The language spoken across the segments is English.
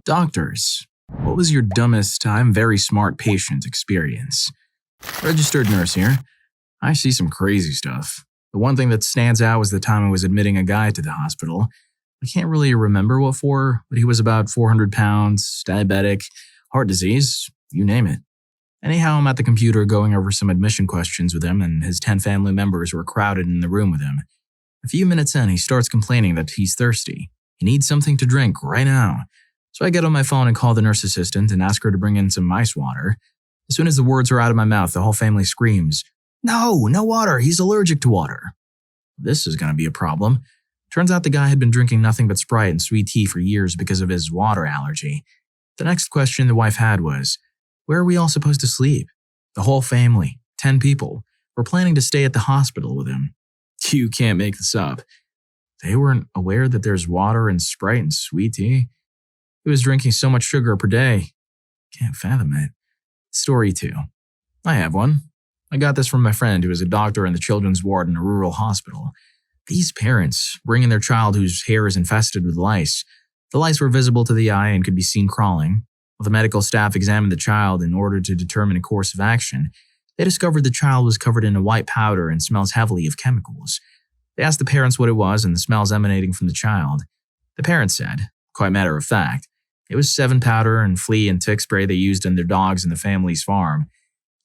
Doctors, what was your dumbest I'm very smart patient experience? Registered nurse here. I see some crazy stuff. The one thing that stands out was the time I was admitting a guy to the hospital. I can't really remember what for, but he was about 400 pounds, diabetic, heart disease, you name it. Anyhow, I'm at the computer going over some admission questions with him, and his 10 family members were crowded in the room with him. A few minutes in, he starts complaining that he's thirsty. He needs something to drink right now. So I get on my phone and call the nurse assistant and ask her to bring in some ice water. As soon as the words are out of my mouth, the whole family screams, "No, no water, he's allergic to water." This is going to be a problem. Turns out the guy had been drinking nothing but Sprite and sweet tea for years because of his water allergy. The next question the wife had was, where are we all supposed to sleep? The whole family, 10 people, were planning to stay at the hospital with him. You can't make this up. They weren't aware that there's water and Sprite and sweet tea. He was drinking so much sugar per day. Can't fathom it. Story 2. I have one. I got this from my friend who is a doctor in the children's ward in a rural hospital. These parents bring in their child whose hair is infested with lice. The lice were visible to the eye and could be seen crawling. While the medical staff examined the child in order to determine a course of action, they discovered the child was covered in a white powder and smells heavily of chemicals. They asked the parents what it was and the smells emanating from the child. The parents said, quite matter of fact, it was 7 powder and flea and tick spray they used on their dogs in the family's farm.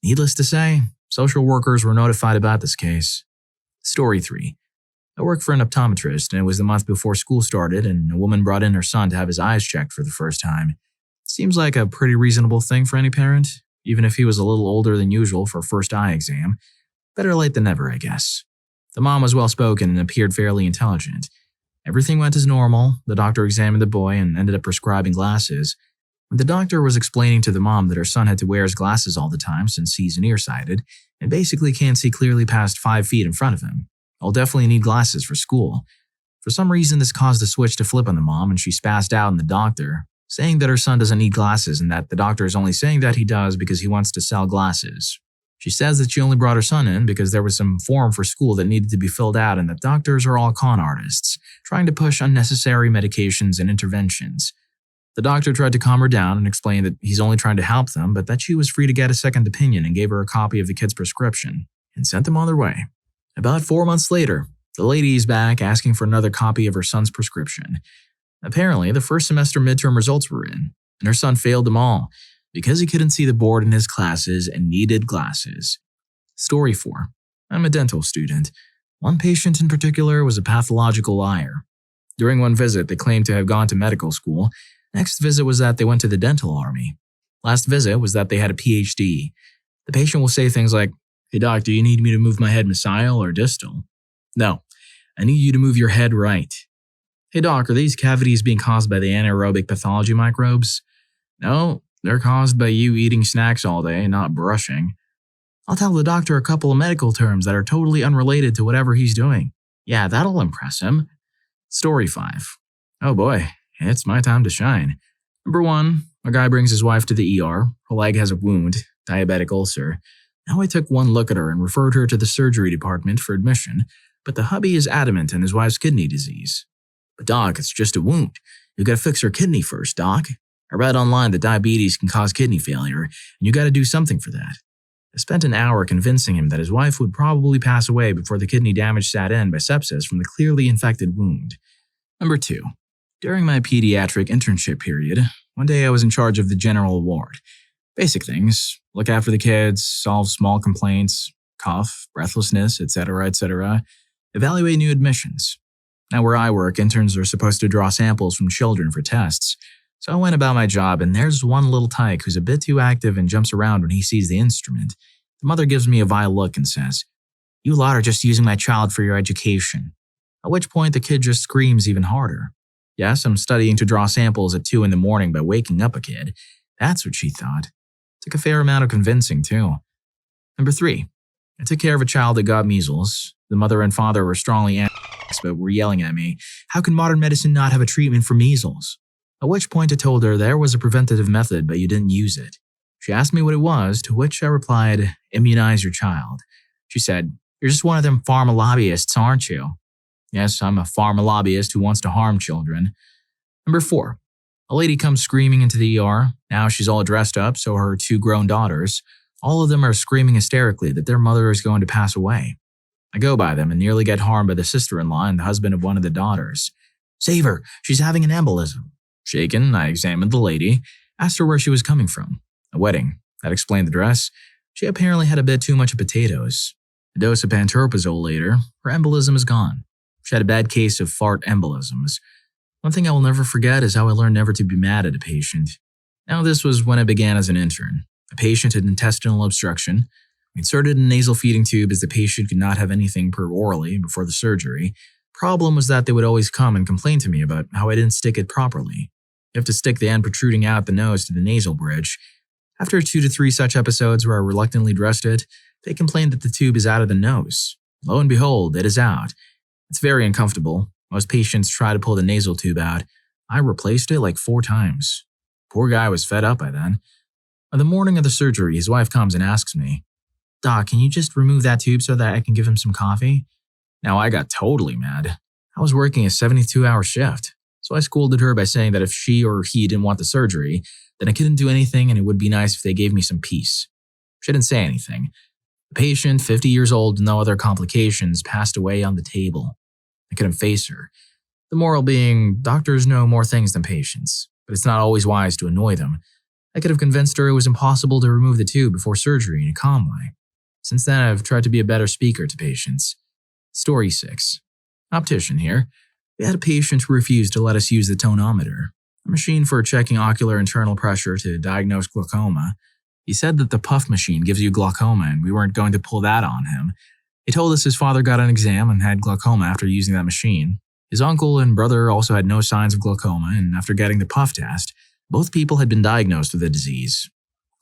Needless to say, social workers were notified about this case. Story 3. I work for an optometrist, and it was the month before school started, and a woman brought in her son to have his eyes checked for the first time. Seems like a pretty reasonable thing for any parent, even if he was a little older than usual for a first eye exam. Better late than never, I guess. The mom was well-spoken and appeared fairly intelligent. Everything went as normal. The doctor examined the boy and ended up prescribing glasses. When the doctor was explaining to the mom that her son had to wear his glasses all the time since he's nearsighted and basically can't see clearly past 5 feet in front of him, I'll definitely need glasses for school. For some reason, this caused a switch to flip on the mom and she spazzed out on the doctor, saying that her son doesn't need glasses and that the doctor is only saying that he does because he wants to sell glasses. She says that she only brought her son in because there was some form for school that needed to be filled out and that doctors are all con artists, trying to push unnecessary medications and interventions. The doctor tried to calm her down and explain that he's only trying to help them, but that she was free to get a second opinion and gave her a copy of the kid's prescription and sent them on their way. About 4 months later, the lady is back asking for another copy of her son's prescription. Apparently, the first semester midterm results were in, and her son failed them all because he couldn't see the board in his classes and needed glasses. Story 4. I'm a dental student. One patient in particular was a pathological liar. During one visit, they claimed to have gone to medical school. Next visit was that they went to the dental army. Last visit was that they had a PhD. The patient will say things like, "Hey doc, do you need me to move my head mesial or distal?" "No, I need you to move your head right." "Hey doc, are these cavities being caused by the anaerobic pathology microbes?" "No, they're caused by you eating snacks all day and not brushing." "I'll tell the doctor a couple of medical terms that are totally unrelated to whatever he's doing." "Yeah, that'll impress him." Story 5. Oh boy, it's my time to shine. Number 1, a guy brings his wife to the ER. Her leg has a wound, diabetic ulcer. Now I took one look at her and referred her to the surgery department for admission, but the hubby is adamant on his wife's kidney disease. "But doc, it's just a wound. You gotta fix her kidney first, doc. I read online that diabetes can cause kidney failure, and you gotta do something for that." I spent an hour convincing him that his wife would probably pass away before the kidney damage sat in by sepsis from the clearly infected wound. Number 2. During my pediatric internship period, one day I was in charge of the general ward. Basic things: look after the kids, solve small complaints, cough, breathlessness, etc., etc., evaluate new admissions. Now where I work, interns are supposed to draw samples from children for tests. So I went about my job, and there's one little tyke who's a bit too active and jumps around when he sees the instrument. The mother gives me a vile look and says, "You lot are just using my child for your education." At which point the kid just screams even harder. Yes, I'm studying to draw samples at 2 a.m. by waking up a kid. That's what she thought. Took a fair amount of convincing, too. Number 3. I took care of a child that got measles. The mother and father were strongly anti, but were yelling at me, "How can modern medicine not have a treatment for measles?" At which point I told her there was a preventative method, but you didn't use it. She asked me what it was, to which I replied, "Immunize your child." She said, "You're just one of them pharma lobbyists, aren't you?" Yes, I'm a pharma lobbyist who wants to harm children. Number 4. A lady comes screaming into the ER. Now she's all dressed up, so are her 2 grown daughters. All of them are screaming hysterically that their mother is going to pass away. I go by them and nearly get harmed by the sister-in-law and the husband of one of the daughters. Save her, she's having an embolism. Shaken, I examined the lady, asked her where she was coming from. A wedding. That explained the dress. She apparently had a bit too much of potatoes. A dose of pantoprazole later, her embolism is gone. She had a bad case of fart embolisms. One thing I will never forget is how I learned never to be mad at a patient. Now this was when I began as an intern. A patient had intestinal obstruction. We inserted a nasal feeding tube as the patient could not have anything orally before the surgery. Problem was that they would always come and complain to me about how I didn't stick it properly. You have to stick the end protruding out the nose to the nasal bridge. After 2 to 3 such episodes where I reluctantly dressed it, they complained that the tube is out of the nose. Lo and behold, it is out. It's very uncomfortable. Most patients try to pull the nasal tube out. I replaced it like 4 times. Poor guy was fed up by then. On the morning of the surgery, his wife comes and asks me, "Doc, can you just remove that tube so that I can give him some coffee?" Now I got totally mad. I was working a 72-hour shift, so I scolded her by saying that if she or he didn't want the surgery, then I couldn't do anything and it would be nice if they gave me some peace. She didn't say anything. The patient, 50 years old with no other complications, passed away on the table. I couldn't face her. The moral being, doctors know more things than patients, but it's not always wise to annoy them. I could have convinced her it was impossible to remove the tube before surgery in a calm way. Since then, I've tried to be a better speaker to patients. Story 6. Optician here. We had a patient who refused to let us use the tonometer, a machine for checking ocular internal pressure to diagnose glaucoma. He said that the puff machine gives you glaucoma and we weren't going to pull that on him. He told us his father got an exam and had glaucoma after using that machine. His uncle and brother also had no signs of glaucoma, and after getting the puff test, both people had been diagnosed with the disease.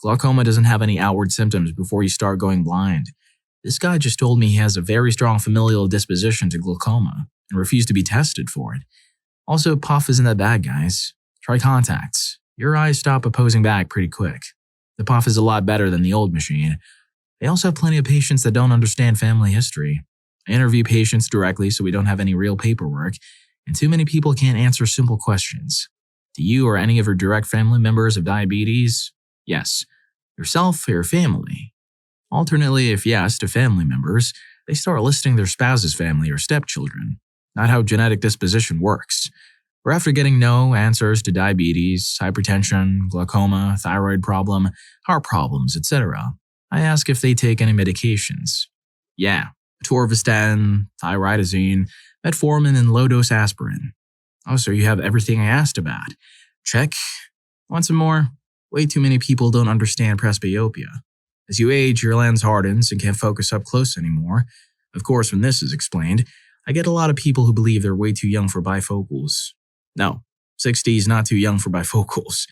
Glaucoma doesn't have any outward symptoms before you start going blind. This guy just told me he has a very strong familial disposition to glaucoma and refused to be tested for it. Also, puff isn't that bad, guys. Try contacts. Your eyes stop opposing back pretty quick. The puff is a lot better than the old machine. They also have plenty of patients that don't understand family history. I interview patients directly so we don't have any real paperwork, and too many people can't answer simple questions. Do you or any of your direct family members have diabetes? Yes. Yourself or your family? Alternately, if yes to family members, they start listing their spouse's family or stepchildren. Not how genetic disposition works. Or after getting no answers to diabetes, hypertension, glaucoma, thyroid problem, heart problems, etc., I ask if they take any medications. Yeah, atorvastatin, thyroidazine, metformin, and low-dose aspirin. Oh, so you have everything I asked about. Check. Want some more? Way too many people don't understand presbyopia. As you age, your lens hardens and can't focus up close anymore. Of course, when this is explained, I get a lot of people who believe they're way too young for bifocals. No, 60 is not too young for bifocals.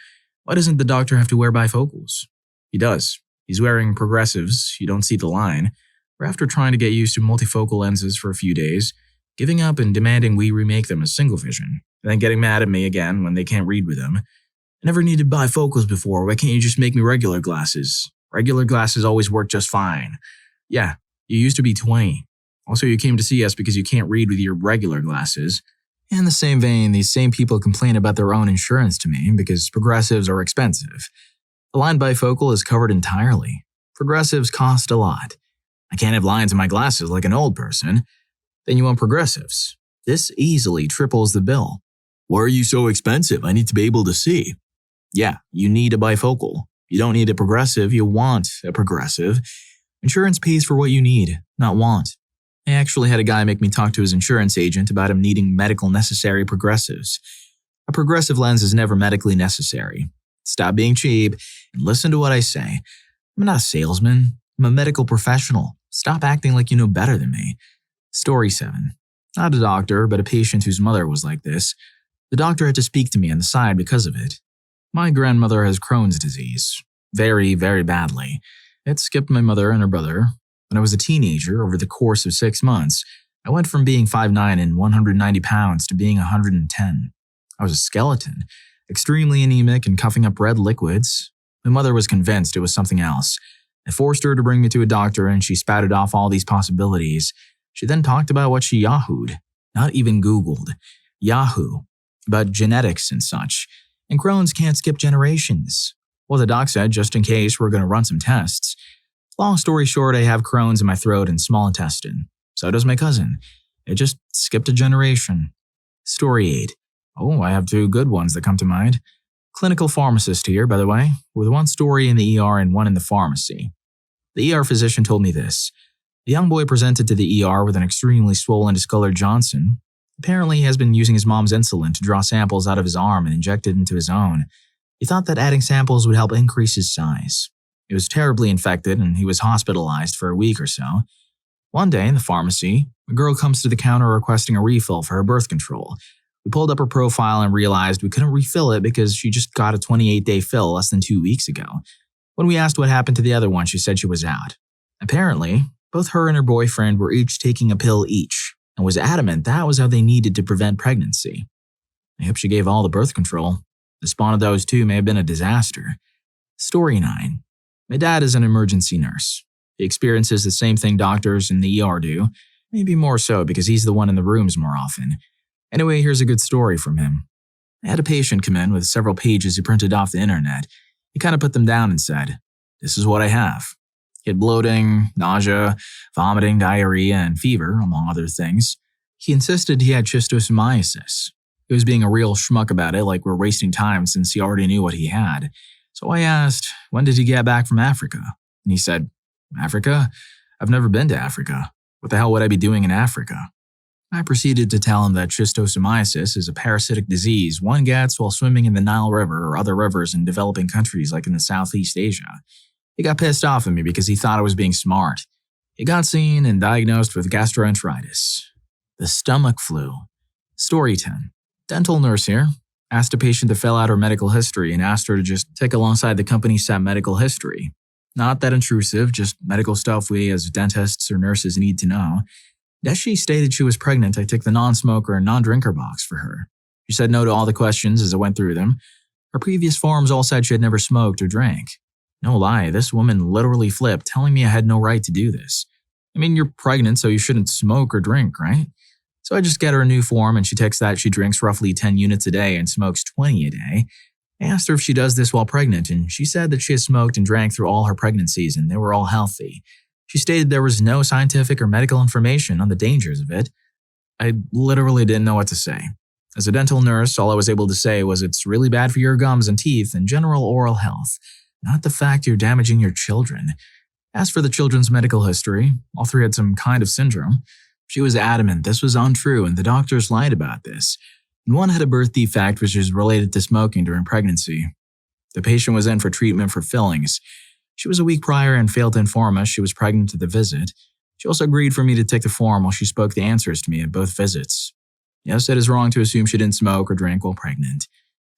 Why doesn't the doctor have to wear bifocals? He does. He's wearing progressives, you don't see the line. We're after trying to get used to multifocal lenses for a few days, giving up and demanding we remake them as single vision, and then getting mad at me again when they can't read with them. I never needed bifocals before, why can't you just make me regular glasses? Regular glasses always work just fine. Yeah, you used to be 20. Also, you came to see us because you can't read with your regular glasses. In the same vein, these same people complain about their own insurance to me because progressives are expensive. A line bifocal is covered entirely. Progressives cost a lot. I can't have lines in my glasses like an old person. Then you want progressives. This easily triples the bill. Why are you so expensive? I need to be able to see. Yeah, you need a bifocal. You don't need a progressive, you want a progressive. Insurance pays for what you need, not want. I actually had a guy make me talk to his insurance agent about him needing medical necessary progressives. A progressive lens is never medically necessary. Stop being cheap and listen to what I say. I'm not a salesman. I'm a medical professional. Stop acting like you know better than me. Story 7. Not a doctor, but a patient whose mother was like this. The doctor had to speak to me on the side because of it. My grandmother has Crohn's disease. Very, very badly. It skipped my mother and her brother. When I was a teenager, over the course of 6 months, I went from being 5'9" and 190 pounds to being 110. I was a skeleton, extremely anemic and coughing up red liquids. My mother was convinced it was something else. I forced her to bring me to a doctor and she spouted off all these possibilities. She then talked about what she Yahooed, not even Googled, Yahoo, about genetics and such. And Crohn's can't skip generations. Well, the doc said just in case we're going to run some tests. Long story short, I have Crohn's in my throat and small intestine. So does my cousin. It just skipped a generation. Story 8. Oh, I have 2 good ones that come to mind. Clinical pharmacist here, by the way, with one story in the ER and one in the pharmacy. The ER physician told me this. A young boy presented to the ER with an extremely swollen, discolored Johnson. Apparently, he has been using his mom's insulin to draw samples out of his arm and inject it into his own. He thought that adding samples would help increase his size. He was terribly infected and he was hospitalized for a week or so. One day in the pharmacy, a girl comes to the counter requesting a refill for her birth control. We pulled up her profile and realized we couldn't refill it because she just got a 28-day fill less than 2 weeks ago. When we asked what happened to the other one, she said she was out. Apparently, both her and her boyfriend were each taking a pill each and was adamant that was how they needed to prevent pregnancy. I hope she gave all the birth control. The spawn of those 2 may have been a disaster. Story 9. My dad is an emergency nurse. He experiences the same thing doctors in the ER do, maybe more so because he's the one in the rooms more often. Anyway, here's a good story from him. I had a patient come in with several pages he printed off the internet. He kind of put them down and said, "This is what I have." He had bloating, nausea, vomiting, diarrhea, and fever, among other things. He insisted he had schistosomiasis. He was being a real schmuck about it, like we're wasting time since he already knew what he had. So I asked, when did he get back from Africa? And he said, "Africa? I've never been to Africa. What the hell would I be doing in Africa?" I proceeded to tell him that schistosomiasis is a parasitic disease one gets while swimming in the Nile River or other rivers in developing countries like in the Southeast Asia. He got pissed off at me because he thought I was being smart. He got seen and diagnosed with gastroenteritis. The stomach flu. Story 10. Dental nurse here. Asked a patient to fill out her medical history and asked her to just tick alongside the company set medical history. Not that intrusive, just medical stuff we as dentists or nurses need to know. As she stated she was pregnant, I ticked the non-smoker and non-drinker box for her. She said no to all the questions as I went through them. Her previous forms all said she had never smoked or drank. No lie, this woman literally flipped, telling me I had no right to do this. I mean, you're pregnant, so you shouldn't smoke or drink, right? So I just get her a new form and she ticks that she drinks roughly 10 units a day and smokes 20 a day. I asked her if she does this while pregnant and she said that she has smoked and drank through all her pregnancies and they were all healthy. She stated there was no scientific or medical information on the dangers of it. I literally didn't know what to say. As a dental nurse, all I was able to say was it's really bad for your gums and teeth and general oral health, not the fact you're damaging your children. As for the children's medical history, all 3 had some kind of syndrome. She was adamant this was untrue and the doctors lied about this. And one had a birth defect which is related to smoking during pregnancy. The patient was in for treatment for fillings. She was a week prior and failed to inform us she was pregnant at the visit. She also agreed for me to take the form while she spoke the answers to me at both visits. Yes, it is wrong to assume she didn't smoke or drink while pregnant.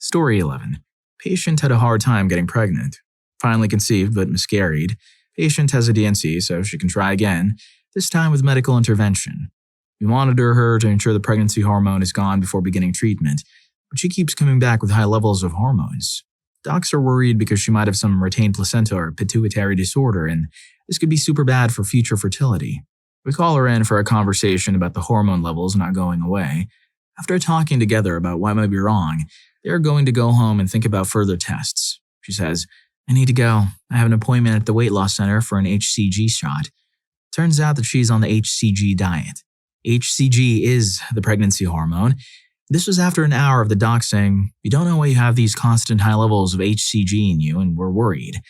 Story 11. Patient had a hard time getting pregnant. Finally conceived but miscarried. Patient has a DNC, so she can try again, this time with medical intervention. We monitor her to ensure the pregnancy hormone is gone before beginning treatment, but she keeps coming back with high levels of hormones. Docs are worried because she might have some retained placenta or pituitary disorder, and this could be super bad for future fertility. We call her in for a conversation about the hormone levels not going away. After talking together about what might be wrong, they are going to go home and think about further tests. She says, "I need to go. I have an appointment at the weight loss center for an HCG shot." Turns out that she's on the HCG diet. HCG is the pregnancy hormone. This was after an hour of the doc saying, "We don't know why you have these constant high levels of HCG in you and we're worried."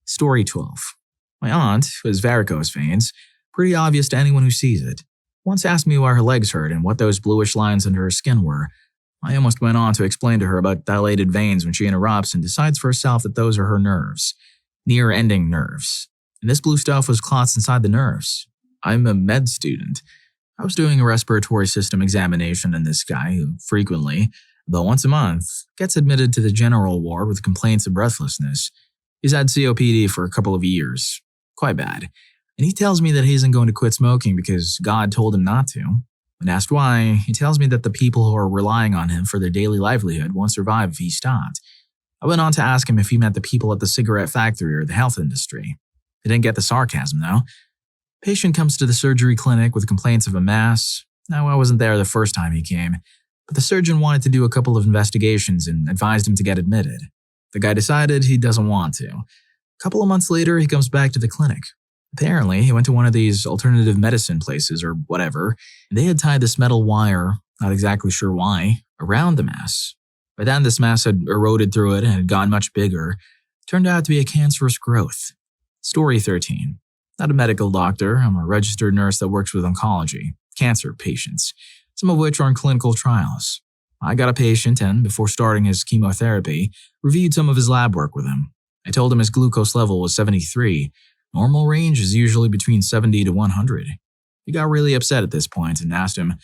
Story 12. My aunt, who has varicose veins, pretty obvious to anyone who sees it, once asked me why her legs hurt and what those bluish lines under her skin were. I almost went on to explain to her about dilated veins when she interrupts and decides for herself that those are her nerves. Near-ending nerves. And this blue stuff was clots inside the nerves. I'm a med student. I was doing a respiratory system examination in this guy who frequently, though once a month, gets admitted to the general ward with complaints of breathlessness. He's had COPD for a couple of years. Quite bad. And he tells me that he isn't going to quit smoking because God told him not to. When asked why, he tells me that the people who are relying on him for their daily livelihood won't survive if he stopped. I went on to ask him if he meant the people at the cigarette factory or the health industry. He didn't get the sarcasm, though. Patient comes to the surgery clinic with complaints of a mass. Now, I wasn't there the first time he came. But the surgeon wanted to do a couple of investigations and advised him to get admitted. The guy decided he doesn't want to. A couple of months later, he comes back to the clinic. Apparently, he went to one of these alternative medicine places or whatever, and they had tied this metal wire, not exactly sure why, around the mass. By then, this mass had eroded through it and had gotten much bigger. It turned out to be a cancerous growth. Story 13. Not a medical doctor, I'm a registered nurse that works with oncology, cancer patients, some of which are in clinical trials. I got a patient and, before starting his chemotherapy, reviewed some of his lab work with him. I told him his glucose level was 73. Normal range is usually between 70 to 100. He got really upset at this point and asked him,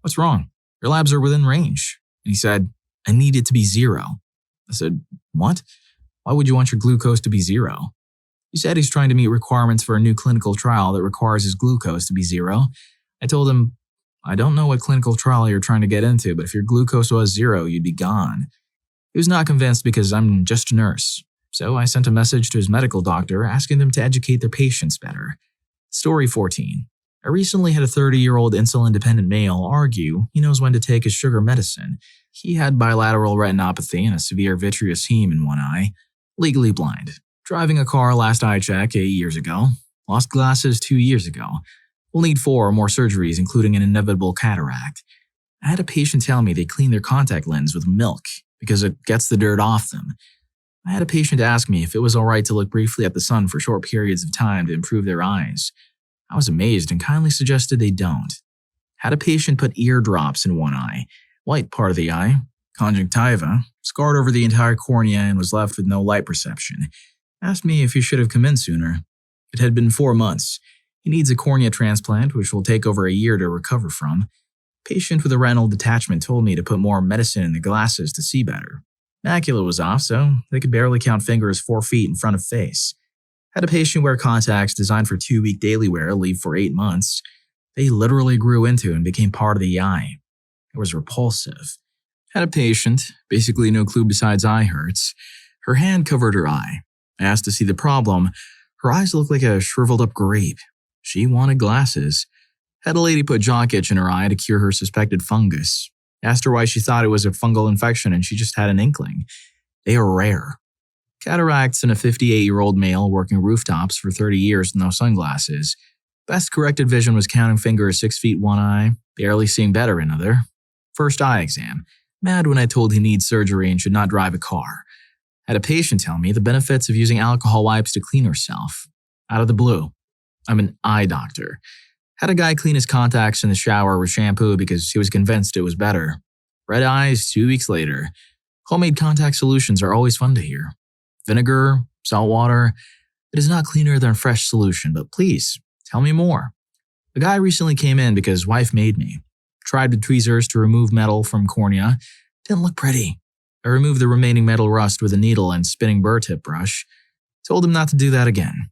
"What's wrong? Your labs are within range." And he said, "I need it to be 0. I said, "What? Why would you want your glucose to be 0? He said he's trying to meet requirements for a new clinical trial that requires his glucose to be 0. I told him, "I don't know what clinical trial you're trying to get into, but if your glucose was 0, you'd be gone." He was not convinced because I'm just a nurse. So I sent a message to his medical doctor asking them to educate their patients better. Story 14. I recently had a 30-year-old insulin-dependent male argue he knows when to take his sugar medicine. He had bilateral retinopathy and a severe vitreous heme in one eye, legally blind, driving a car last eye check 8 years ago, lost glasses 2 years ago, will need 4 or more surgeries including an inevitable cataract. I had a patient tell me they clean their contact lens with milk because it gets the dirt off them. I had a patient ask me if it was alright to look briefly at the sun for short periods of time to improve their eyes. I was amazed and kindly suggested they don't. Had a patient put eardrops in one eye, white part of the eye, conjunctiva, scarred over the entire cornea and was left with no light perception. Asked me if he should have come in sooner. It had been 4 months. He needs a cornea transplant, which will take over a year to recover from. Patient with a retinal detachment told me to put more medicine in the glasses to see better. Macula was off, so they could barely count fingers 4 feet in front of face. Had a patient wear contacts designed for 2-week daily wear leave for 8 months. They literally grew into and became part of the eye. It was repulsive. Had a patient, basically no clue besides eye hurts. Her hand covered her eye. I asked to see the problem. Her eyes looked like a shriveled up grape. She wanted glasses. Had a lady put jock itch in her eye to cure her suspected fungus. Asked her why she thought it was a fungal infection and she just had an inkling. They are rare. Cataracts in a 58-year-old male working rooftops for 30 years with no sunglasses. Best corrected vision was counting fingers 6 feet one eye, barely seeing better in other. First eye exam. Mad when I told he needs surgery and should not drive a car. Had a patient tell me the benefits of using alcohol wipes to clean herself. Out of the blue. I'm an eye doctor. Had a guy clean his contacts in the shower with shampoo because he was convinced it was better. Red eyes 2 weeks later. Homemade contact solutions are always fun to hear. Vinegar, salt water. It is not cleaner than a fresh solution, but please, tell me more. A guy recently came in because wife made me. Tried with tweezers to remove metal from cornea. Didn't look pretty. I removed the remaining metal rust with a needle and spinning burr tip brush. Told him not to do that again.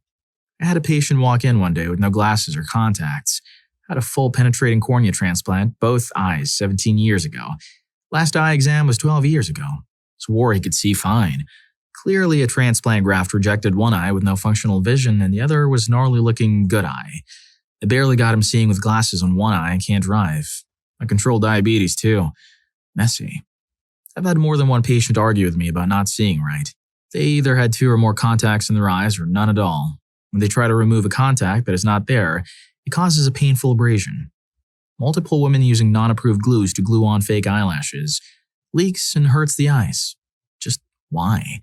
I had a patient walk in one day with no glasses or contacts. Had a full penetrating cornea transplant, both eyes, 17 years ago. Last eye exam was 12 years ago. Swore he could see fine. Clearly a transplant graft rejected one eye with no functional vision and the other was gnarly looking good eye. I barely got him seeing with glasses on one eye and can't drive. I control diabetes too. Messy. I've had more than one patient argue with me about not seeing right. They either had 2 or more contacts in their eyes or none at all. When they try to remove a contact that is not there, it causes a painful abrasion. Multiple women using non-approved glues to glue on fake eyelashes. Leaks and hurts the eyes. Just why?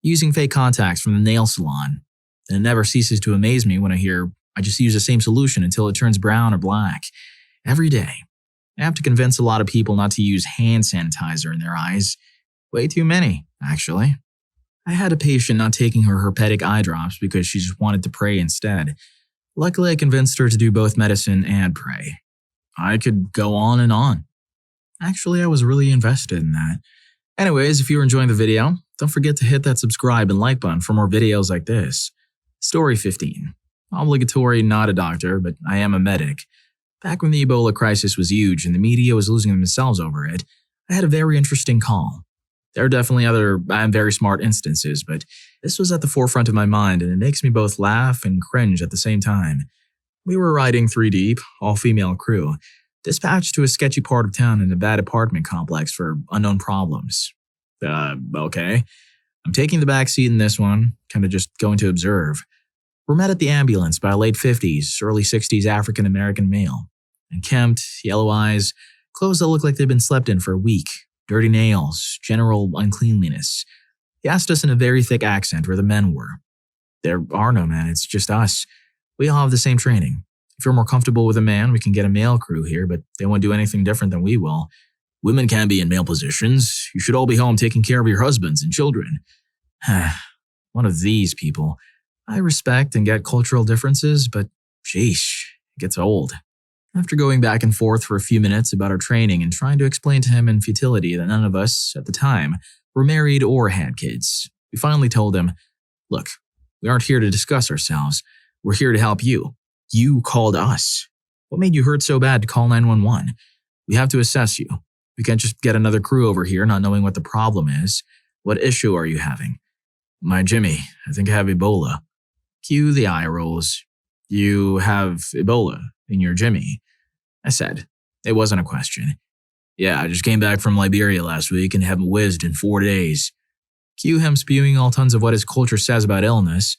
Using fake contacts from the nail salon. And it never ceases to amaze me when I hear, I just use the same solution until it turns brown or black. Every day. I have to convince a lot of people not to use hand sanitizer in their eyes. Way too many, actually. I had a patient not taking her herpetic eye drops because she just wanted to pray instead. Luckily, I convinced her to do both medicine and pray. I could go on and on. Actually, I was really invested in that. Anyways, if you're enjoying the video, don't forget to hit that subscribe and like button for more videos like this. Story 15. Obligatory, not a doctor, but I am a medic. Back when the Ebola crisis was huge and the media was losing themselves over it, I had a very interesting call. There are definitely other IAMVERYSMART instances, but this was at the forefront of my mind and it makes me both laugh and cringe at the same time. We were riding 3 deep, all-female crew. Dispatched to a sketchy part of town in a bad apartment complex for unknown problems. Okay. I'm taking the back seat in this one, kind of just going to observe. We're met at the ambulance by a late 50s, early 60s African-American male. Unkempt, yellow eyes, clothes that look like they've been slept in for a week, dirty nails, general uncleanliness. He asked us in a very thick accent where the men were. There are no men, it's just us. We all have the same training. If you're more comfortable with a man, we can get a male crew here, but they won't do anything different than we will. Women can be in male positions. You should all be home taking care of your husbands and children. One of these people. I respect and get cultural differences, but sheesh, it gets old. After going back and forth for a few minutes about our training and trying to explain to him in futility that none of us, at the time, were married or had kids, we finally told him, look, we aren't here to discuss ourselves. We're here to help you. You called us. What made you hurt so bad to call 911? We have to assess you. We can't just get another crew over here not knowing what the problem is. What issue are you having? My Jimmy, I think I have Ebola. Cue the eye rolls. You have Ebola in your Jimmy? I said. It wasn't a question. Yeah, I just came back from Liberia last week and haven't whizzed in 4 days. Cue him spewing all tons of what his culture says about illness.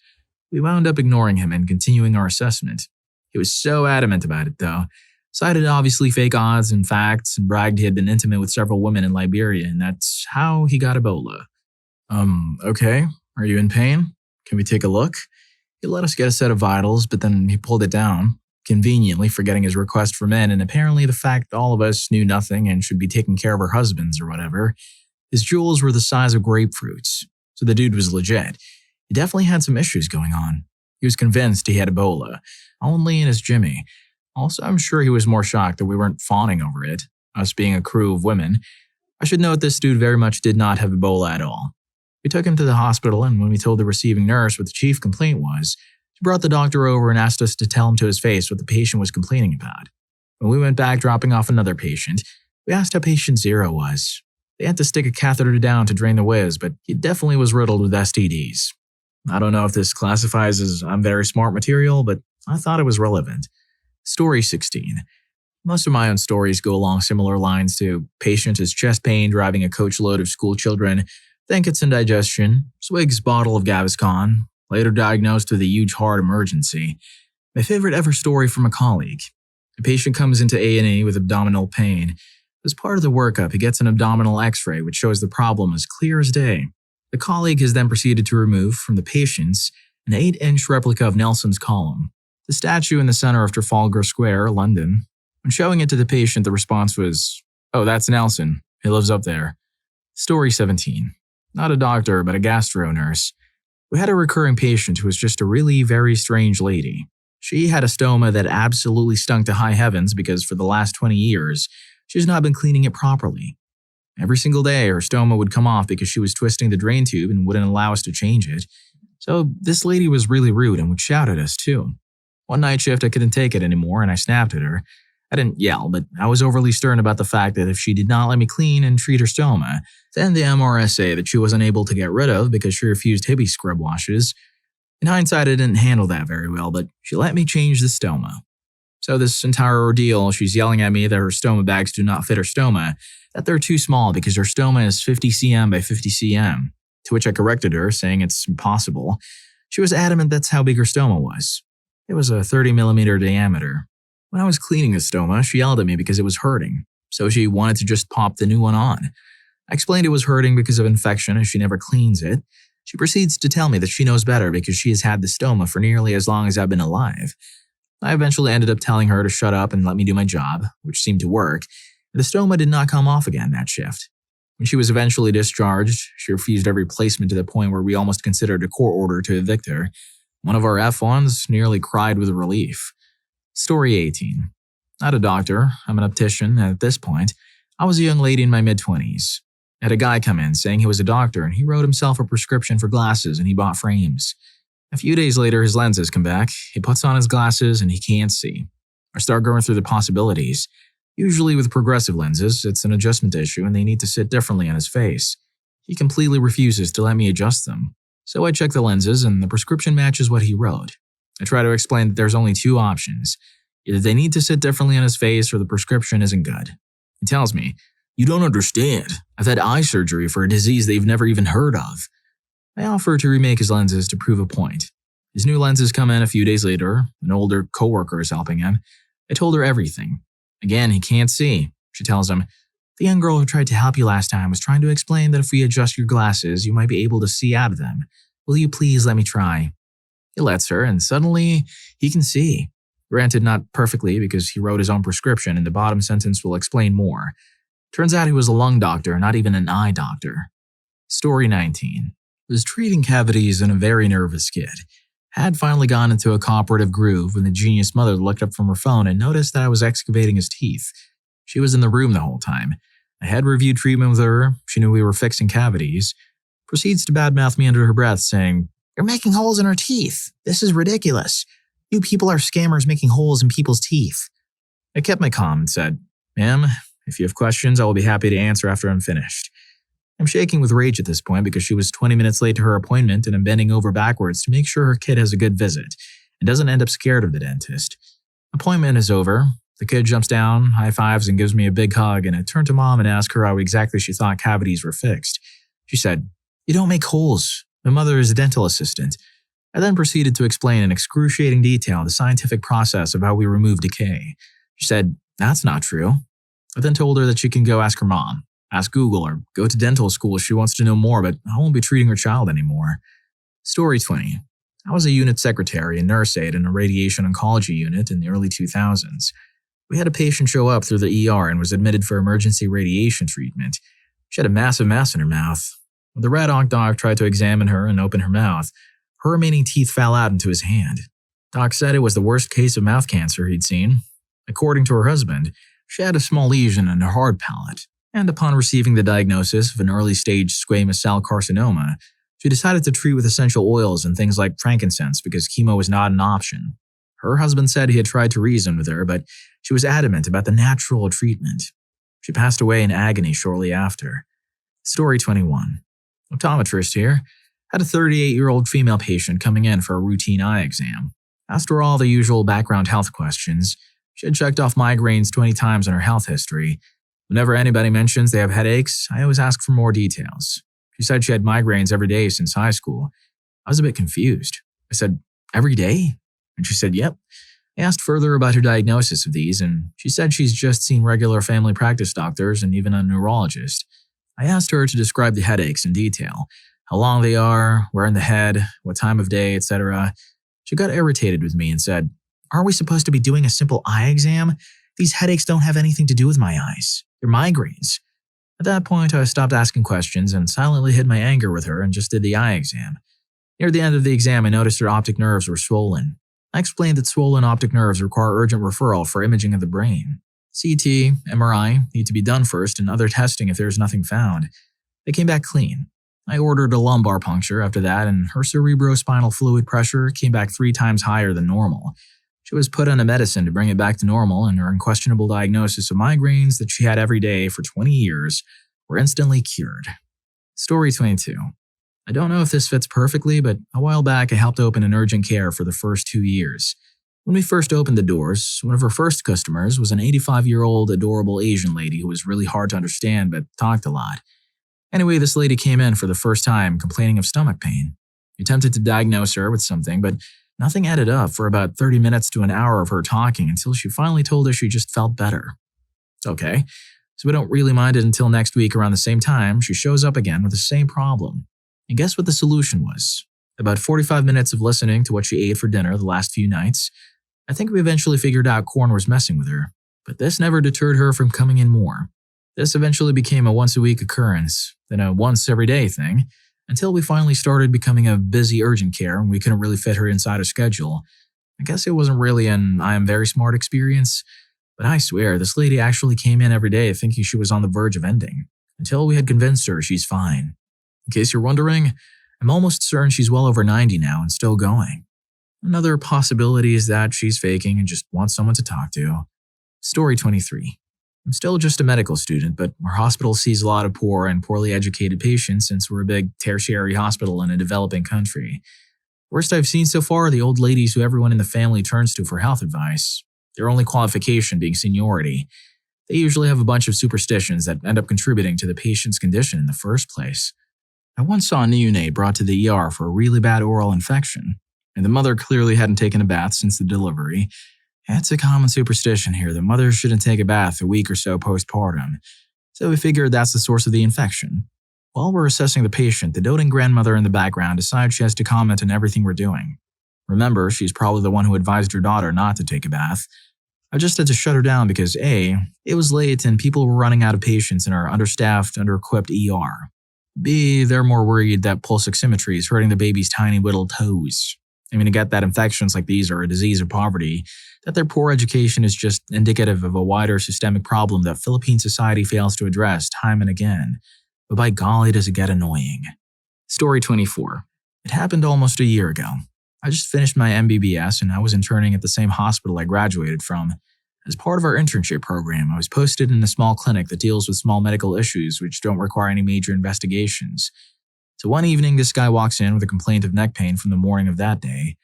We wound up ignoring him and continuing our assessment. He was so adamant about it, though. Cited obviously fake odds and facts and bragged he had been intimate with several women in Liberia, and that's how he got Ebola. Okay. Are you in pain? Can we take a look? He let us get a set of vitals, but then he pulled it down, conveniently forgetting his request for men and apparently the fact all of us knew nothing and should be taking care of our husbands or whatever. His jewels were the size of grapefruits, so the dude was legit. He definitely had some issues going on. He was convinced he had Ebola, only in his Jimmy. Also, I'm sure he was more shocked that we weren't fawning over it, us being a crew of women. I should note this dude very much did not have Ebola at all. We took him to the hospital, and when we told the receiving nurse what the chief complaint was, she brought the doctor over and asked us to tell him to his face what the patient was complaining about. When we went back dropping off another patient, we asked how patient 0 was. They had to stick a catheter down to drain the whiz, but he definitely was riddled with STDs. I don't know if this classifies as I'm very smart material, but I thought it was relevant. Story 16. Most of my own stories go along similar lines to patient has chest pain driving a coach load of school children, think it's indigestion, swigs bottle of Gaviscon, later diagnosed with a huge heart emergency. My favorite ever story from a colleague. A patient comes into A&E with abdominal pain. As part of the workup, he gets an abdominal x-ray which shows the problem as clear as day. The colleague has then proceeded to remove from the patient's an 8-inch replica of Nelson's column, the statue in the center of Trafalgar Square, London. When showing it to the patient, the response was, "Oh, that's Nelson. He lives up there." Story 17. Not a doctor, but a gastro nurse. We had a recurring patient who was just a really very strange lady. She had a stoma that absolutely stunk to high heavens because for the last 20 years, she's not been cleaning it properly. Every single day, her stoma would come off because she was twisting the drain tube and wouldn't allow us to change it. So this lady was really rude and would shout at us too. One night shift, I couldn't take it anymore and I snapped at her. I didn't yell, but I was overly stern about the fact that if she did not let me clean and treat her stoma, then the MRSA that she was unable to get rid of because she refused Hibby scrub washes. In hindsight, I didn't handle that very well, but she let me change the stoma. So this entire ordeal, she's yelling at me that her stoma bags do not fit her stoma, that they're too small because her stoma is 50 cm by 50 cm, to which I corrected her, saying it's impossible. She was adamant that's how big her stoma was. It was a 30 millimeter diameter. When I was cleaning the stoma, she yelled at me because it was hurting, so she wanted to just pop the new one on. I explained it was hurting because of infection as she never cleans it. She proceeds to tell me that she knows better because she has had the stoma for nearly as long as I've been alive. I eventually ended up telling her to shut up and let me do my job, which seemed to work. The stoma did not come off again that shift. When she was eventually discharged, she refused every placement to the point where we almost considered a court order to evict her. One of our F1s nearly cried with relief. Story 18. Not a doctor, I'm an optician, and at this point, I was a young lady in my mid-20s. I had a guy come in saying he was a doctor and he wrote himself a prescription for glasses and he bought frames. A few days later, his lenses come back, he puts on his glasses and he can't see. I start going through the possibilities. Usually with progressive lenses, it's an adjustment issue and they need to sit differently on his face. He completely refuses to let me adjust them. So I check the lenses and the prescription matches what he wrote. I try to explain that there's only two options. Either they need to sit differently on his face or the prescription isn't good. He tells me, "You don't understand. I've had eye surgery for a disease they've never even heard of." I offer to remake his lenses to prove a point. His new lenses come in a few days later. An older coworker is helping him. I told her everything. Again, he can't see. She tells him, "The young girl who tried to help you last time was trying to explain that if we adjust your glasses, you might be able to see out of them. Will you please let me try?" He lets her, and suddenly he can see. Granted, not perfectly because he wrote his own prescription, and the bottom sentence will explain more. Turns out he was a lung doctor, not even an eye doctor. Story 19. Was treating cavities in a very nervous kid. Had finally gone into a cooperative groove when the genius mother looked up from her phone and noticed that I was excavating his teeth. She was in the room the whole time. I had reviewed treatment with her. She knew we were fixing cavities. Proceeds to badmouth me under her breath, saying, "You're making holes in our teeth. This is ridiculous. You people are scammers making holes in people's teeth." I kept my calm and said, "Ma'am, if you have questions, I will be happy to answer after I'm finished." I'm shaking with rage at this point because she was 20 minutes late to her appointment and I'm bending over backwards to make sure her kid has a good visit and doesn't end up scared of the dentist. Appointment is over. The kid jumps down, high fives, and gives me a big hug, and I turned to Mom and asked her how exactly she thought cavities were fixed. She said, "You don't make holes. My mother is a dental assistant." I then proceeded to explain in excruciating detail the scientific process of how we remove decay. She said, "That's not true." I then told her that she can go ask her mom, ask Google, or go to dental school if she wants to know more, but I won't be treating her child anymore. Story 20. I was a unit secretary and nurse aide in a radiation oncology unit in the early 2000s. We had a patient show up through the ER and was admitted for emergency radiation treatment. She had a massive mess in her mouth. When the rad onc doc tried to examine her and open her mouth, her remaining teeth fell out into his hand. Doc said it was the worst case of mouth cancer he'd seen. According to her husband, she had a small lesion in her hard palate, and upon receiving the diagnosis of an early-stage squamous cell carcinoma, she decided to treat with essential oils and things like frankincense because chemo was not an option. Her husband said he had tried to reason with her, but she was adamant about the natural treatment. She passed away in agony shortly after. Story 21. Optometrist here. Had a 38-year-old female patient coming in for a routine eye exam. Asked her all the usual background health questions. She had checked off migraines 20 times in her health history. Whenever anybody mentions they have headaches, I always ask for more details. She said she had migraines every day since high school. I was a bit confused. I said, "Every day?" And she said, "Yep." I asked further about her diagnosis of these, and she said she's just seen regular family practice doctors and even a neurologist. I asked her to describe the headaches in detail, how long they are, where in the head, what time of day, etc. She got irritated with me and said, "Aren't we supposed to be doing a simple eye exam? These headaches don't have anything to do with my eyes. They're migraines." At that point, I stopped asking questions and silently hid my anger with her and just did the eye exam. Near the end of the exam, I noticed her optic nerves were swollen. I explained that swollen optic nerves require urgent referral for imaging of the brain. CT, MRI need to be done first and other testing if there's nothing found. They came back clean. I ordered a lumbar puncture after that, and her cerebrospinal fluid pressure came back 3 times higher than normal. She was put on a medicine to bring it back to normal, and her unquestionable diagnosis of migraines that she had every day for 20 years were instantly cured. Story 22. I don't know if this fits perfectly, but a while back I helped open an urgent care for the first 2 years. When we first opened the doors, one of our first customers was an 85-year-old adorable Asian lady who was really hard to understand but talked a lot. Anyway, this lady came in for the first time complaining of stomach pain. We attempted to diagnose her with something, but nothing added up for about 30 minutes to an hour of her talking until she finally told us she just felt better. Okay, so we don't really mind it until next week around the same time she shows up again with the same problem. And guess what the solution was? About 45 minutes of listening to what she ate for dinner the last few nights. I think we eventually figured out corn was messing with her, but this never deterred her from coming in more. This eventually became a once-a-week occurrence, then a once-every-day thing, until we finally started becoming a busy urgent care and we couldn't really fit her inside a schedule. I guess it wasn't really an I am very smart experience, but I swear this lady actually came in every day thinking she was on the verge of ending, until we had convinced her she's fine. In case you're wondering, I'm almost certain she's well over 90 now and still going. Another possibility is that she's faking and just wants someone to talk to. Story 23. I'm still just a medical student, but our hospital sees a lot of poor and poorly educated patients since we're a big tertiary hospital in a developing country. Worst I've seen so far are the old ladies who everyone in the family turns to for health advice. their only qualification being seniority. They usually have a bunch of superstitions that end up contributing to the patient's condition in the first place. I once saw a neonate brought to the ER for a really bad oral infection, and the mother clearly hadn't taken a bath since the delivery. It's a common superstition here that mothers shouldn't take a bath a week or so postpartum, so we figured that's the source of the infection. While we're assessing the patient, the doting grandmother in the background decides she has to comment on everything we're doing. Remember, she's probably the one who advised her daughter not to take a bath. I just had to shut her down because A, it was late and people were running out of patients in our understaffed, under-equipped ER. B, they're more worried that pulse oximetry is hurting the baby's tiny little toes. I mean, to get that infections like these are a disease of poverty, that their poor education is just indicative of a wider systemic problem that Philippine society fails to address time and again. But by golly, does it get annoying. Story 24. It happened almost a year ago. I just finished my MBBS and I was interning at the same hospital I graduated from. As part of our internship program, I was posted in a small clinic that deals with small medical issues which don't require any major investigations. So one evening, this guy walks in with a complaint of neck pain from the morning of that day.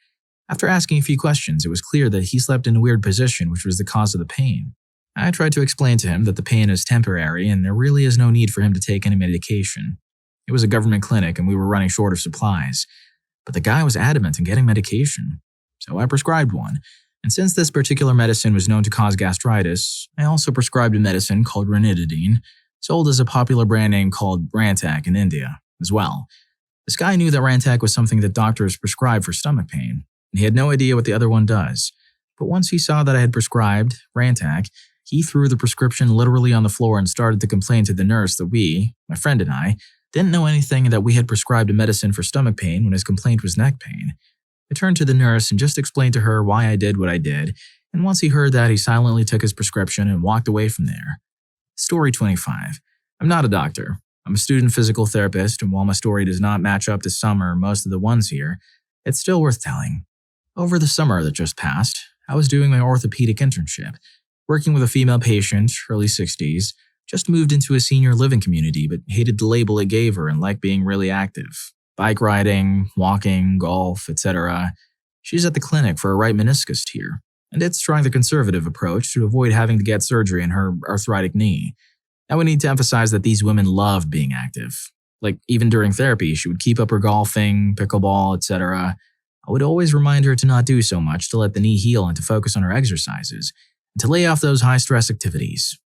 After asking a few questions, it was clear that he slept in a weird position which was the cause of the pain. I tried to explain to him that the pain is temporary and there really is no need for him to take any medication. It was a government clinic and we were running short of supplies. But the guy was adamant in getting medication. So I prescribed one. And since this particular medicine was known to cause gastritis, I also prescribed a medicine called ranitidine, sold as a popular brand name called Rantac in India as well. This guy knew that Rantac was something that doctors prescribe for stomach pain, and he had no idea what the other one does. But once he saw that I had prescribed Rantac, he threw the prescription literally on the floor and started to complain to the nurse that we, my friend and I, didn't know anything and that we had prescribed a medicine for stomach pain when his complaint was neck pain. I turned to the nurse and just explained to her why I did what I did, and once he heard that, he silently took his prescription and walked away from there. Story 25. I'm not a doctor. I'm a student physical therapist, and while my story does not match up to some or most of the ones here, it's still worth telling. Over the summer that just passed, I was doing my orthopedic internship, working with a female patient, early 60s, just moved into a senior living community but hated the label it gave her and liked being really active. Bike riding, walking, golf, etc. She's at the clinic for a right meniscus tear, and it's trying the conservative approach to avoid having to get surgery in her arthritic knee. Now we need to emphasize that these women love being active. Like, even during therapy, she would keep up her golfing, pickleball, etc. I would always remind her to not do so much, to let the knee heal and to focus on her exercises, and to lay off those high-stress activities.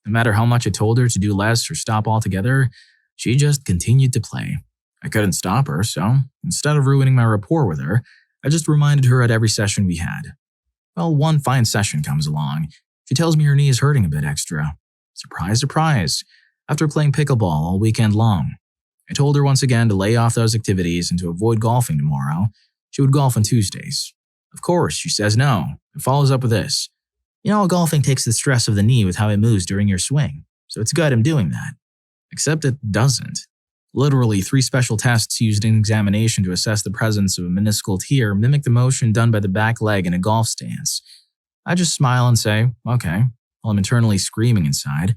No matter how much I told her to do less or stop altogether, she just continued to play. I couldn't stop her, so instead of ruining my rapport with her, I just reminded her at every session we had. Well, one fine session comes along. She tells me her knee is hurting a bit extra. Surprise, surprise. After playing pickleball all weekend long, I told her once again to lay off those activities and to avoid golfing tomorrow. She would golf on Tuesdays. Of course, she says no, and follows up with this. Golfing takes the stress of the knee with how it moves during your swing, so it's good I'm doing that. Except it doesn't. Literally, 3 special tests used in examination to assess the presence of a meniscal tear mimic the motion done by the back leg in a golf stance. I just smile and say, okay, while I'm internally screaming inside.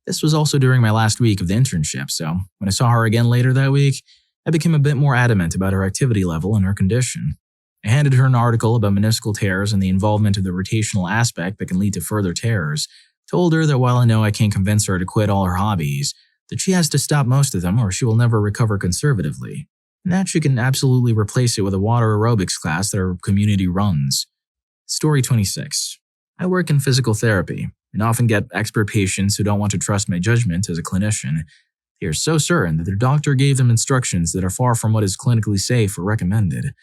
This was also during my last week of the internship, so when I saw her again later that week, I became a bit more adamant about her activity level and her condition. I handed her an article about meniscal tears and the involvement of the rotational aspect that can lead to further tears, told her that while I know I can't convince her to quit all her hobbies, that she has to stop most of them or she will never recover conservatively, and that she can absolutely replace it with a water aerobics class that our community runs. Story 26. I work in physical therapy and often get expert patients who don't want to trust my judgment as a clinician. They are so certain that their doctor gave them instructions that are far from what is clinically safe or recommended.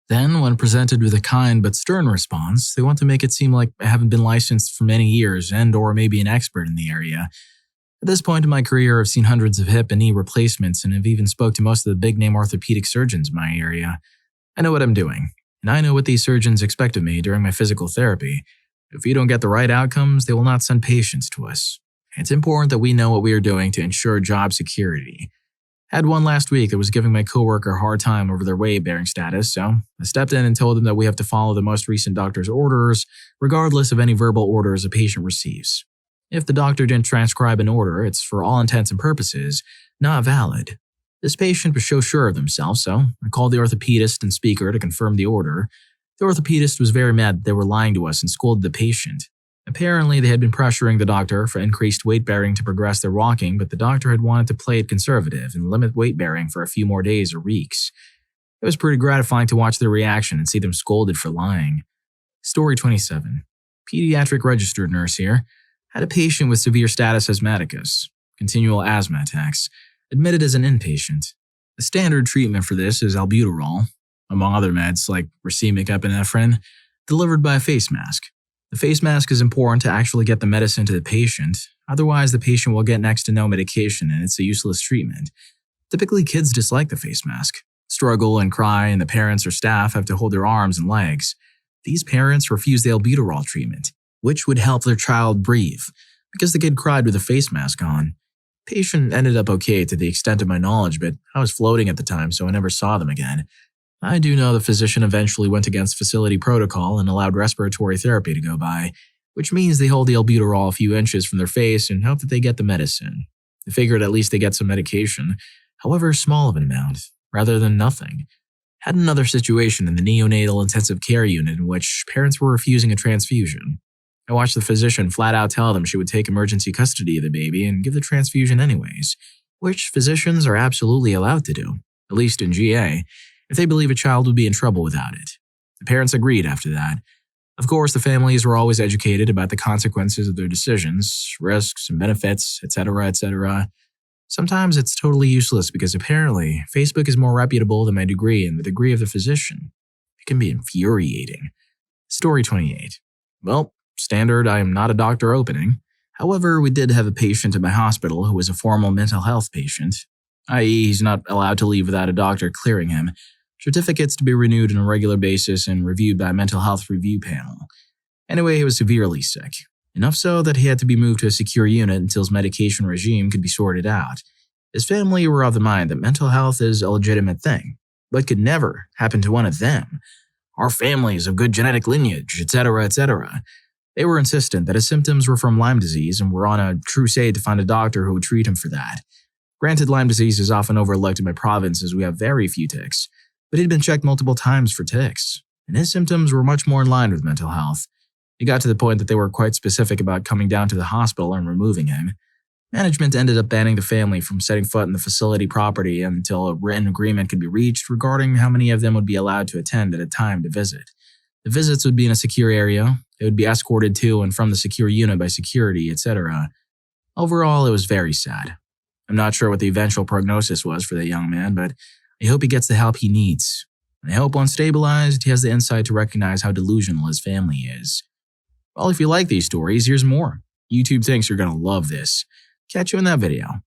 Then, when presented with a kind but stern response, they want to make it seem like I haven't been licensed for many years and/or maybe an expert in the area. At this point in my career, I've seen hundreds of hip and knee replacements and have even spoke to most of the big-name orthopedic surgeons in my area. I know what I'm doing, and I know what these surgeons expect of me during my physical therapy. If we don't get the right outcomes, they will not send patients to us. It's important that we know what we are doing to ensure job security. Had one last week that was giving my coworker a hard time over their weight-bearing status, so I stepped in and told them that we have to follow the most recent doctor's orders, regardless of any verbal orders a patient receives. If the doctor didn't transcribe an order, it's for all intents and purposes not valid. This patient was so sure of themselves, so I called the orthopedist and speaker to confirm the order. The orthopedist was very mad that they were lying to us and scolded the patient. Apparently, they had been pressuring the doctor for increased weight bearing to progress their walking, but the doctor had wanted to play it conservative and limit weight bearing for a few more days or weeks. It was pretty gratifying to watch their reaction and see them scolded for lying. Story 27. Pediatric registered nurse here. Had a patient with severe status asthmaticus, continual asthma attacks, admitted as an inpatient. The standard treatment for this is albuterol, among other meds like racemic epinephrine, delivered by a face mask. The face mask is important to actually get the medicine to the patient, otherwise the patient will get next to no medication and it's a useless treatment. Typically kids dislike the face mask, struggle and cry, and the parents or staff have to hold their arms and legs. These parents refuse the albuterol treatment, which would help their child breathe, because the kid cried with a face mask on. Patient ended up okay to the extent of my knowledge, but I was floating at the time so I never saw them again. I do know the physician eventually went against facility protocol and allowed respiratory therapy to go by, which means they hold the albuterol a few inches from their face and hope that they get the medicine. They figured at least they get some medication, however small of an amount, rather than nothing. Had another situation in the neonatal intensive care unit in which parents were refusing a transfusion. I watched the physician flat out tell them she would take emergency custody of the baby and give the transfusion anyways, which physicians are absolutely allowed to do, at least in GA, if they believe a child would be in trouble without it. The parents agreed after that. Of course, the families were always educated about the consequences of their decisions, risks and benefits, etc., etc. Sometimes it's totally useless because apparently Facebook is more reputable than my degree and the degree of the physician. It can be infuriating. Story 28. Well, standard I am not a doctor opening. However, we did have a patient at my hospital who was a formal mental health patient, i.e. he's not allowed to leave without a doctor clearing him, certificates to be renewed on a regular basis and reviewed by a mental health review panel. Anyway, he was severely sick, enough so that he had to be moved to a secure unit until his medication regime could be sorted out. His family were of the mind that mental health is a legitimate thing, but could never happen to one of them. Our family is of good genetic lineage, etc., etc. They were insistent that his symptoms were from Lyme disease and were on a crusade to find a doctor who would treat him for that. Granted, Lyme disease is often overlooked in my province as we have very few ticks, but he'd been checked multiple times for ticks, and his symptoms were much more in line with mental health. It got to the point that they were quite specific about coming down to the hospital and removing him. Management ended up banning the family from setting foot in the facility property until a written agreement could be reached regarding how many of them would be allowed to attend at a time to visit. The visits would be in a secure area, they would be escorted to and from the secure unit by security, etc. Overall, it was very sad. I'm not sure what the eventual prognosis was for the young man, but I hope he gets the help he needs. And I hope once stabilized, he has the insight to recognize how delusional his family is. Well, if you like these stories, here's more. YouTube thinks you're going to love this. Catch you in that video.